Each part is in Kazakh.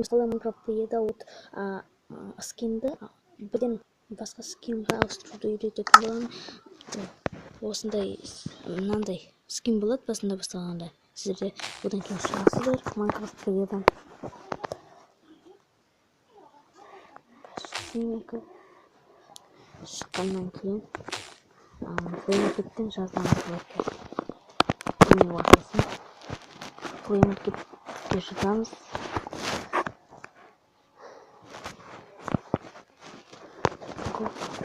мысалы Minecraft'та вот скинді бірден басқа скинға ауыстыруды үйрететін боламын. Осындай мынандай скин болады басында бастағанда. Сіздер одан кейін шығасыздар Minecraft-тадан. Шыққаннан кейін Playmarket'тен жазамыз болады. Ене уақытысын Playmarket'ке жазамыз.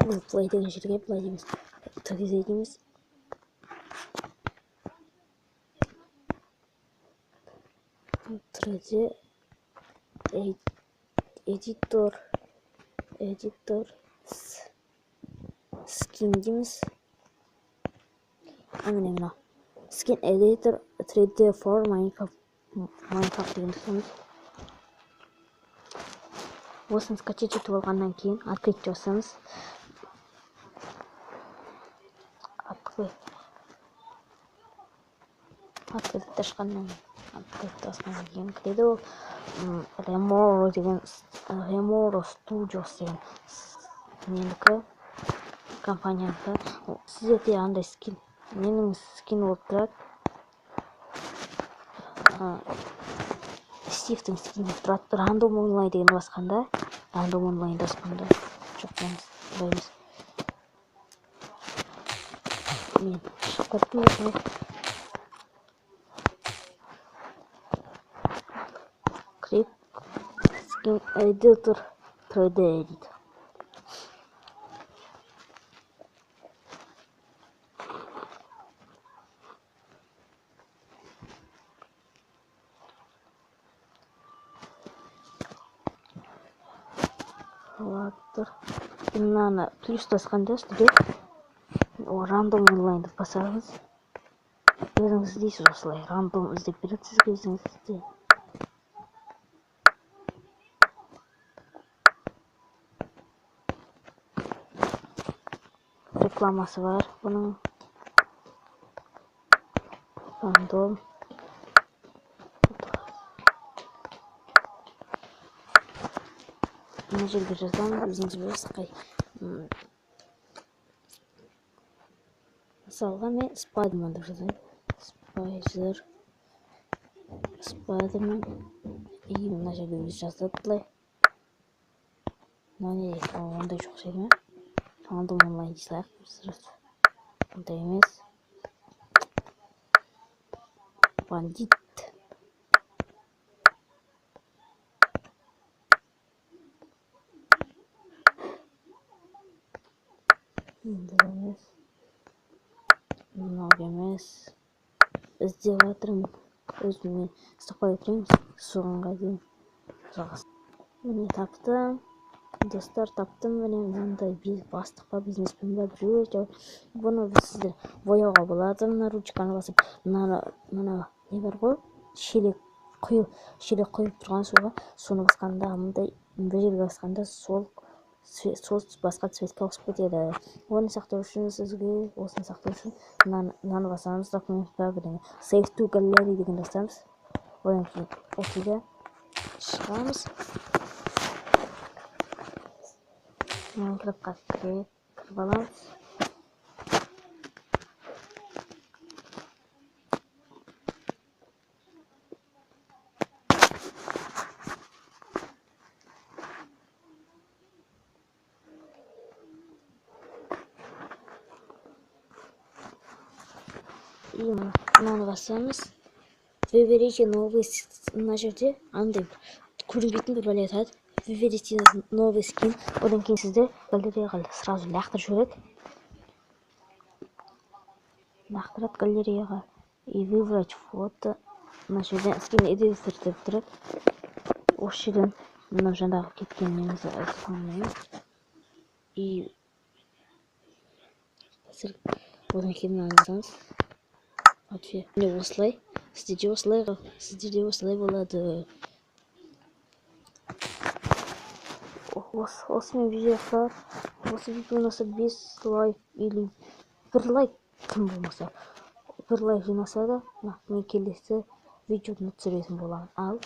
Play деген жерге былай дейміз. Тіркезе дейміз. Тіркезе editor skin дейміз. Мына skin editor 3D for Minecraft деген түсеміз. Осыны скачать етіп алғаннан кейін открыть жасаймыз. Открыть ашқаннан кейін кіреді ол Remoro Studios деген менікі компанияда. Сіздерде андай скин, менің скин болып тұрады. Стивтің скин болып тұрады. Random Online деген басқанда, Random Online басқанда жоқ болмыз. Мен шығып кеттім осылай. Click Skin Editor 3D Edit. Мынаны плюс басқанда үстіде Random Online деп басамыз. Өзіңіз іздейсіз осылай. Random іздеп береді сізге өзіңізде. Рекламасы бар бұның. Random. Мына жерге жазамын, өзіңіз білесіз қай. Мысалға мен Spiderman деп жазайын. Spiderman. И мына жерге өзі жаздады былай. Мына ондай жоқ ше ме? Random Online дейсілайық. Ондай емес. Бандит. Мынау емес. Іздеп жатырмын. Өзіме ұстақпай отырмын. Соңға дейін жалғасын. Міне таптым. Достар таптым. Міне мынандай бастыққа бизнеспен бе біреу. Бұны сіздер бояуға болады. Мына ручканы басып. Мына не бар ғой? Шелек құйып тұрған суға. Соны басқанда мындай бір жерге басқанда сол басқа цветке ауысып кетеді. Оны сақтау үшін сізге, осыны сақтау үшін мынаны басамыз, документқа бірдеңе Save to Gallery деген басамыз. Одан кейін окейге шығамыз. Minecraftқа кіріп аламыз. И мынаны басамыз. Выберите новый, мына жерде андай көрінбейтін бір бәле айтады. Выберите новый скин. Одан кейін сізді галереяға сразу лақтырып жібереді. Лақтырады галереяға. И выбрать фото. Мына жерден скин эдитор деп тұрады. Осы жерден мына жаңағы кеткен немізді айтқанмын. И одан кейін мынаны жазамыз. Міне осылай. Сіздерде осылай болады. Осымен видеоға, осы видеоны 5 лайк или 1 лайк кім болмаса. 1 лайк жинаса да, мен келесі видеоны түсіретін боламын. Ал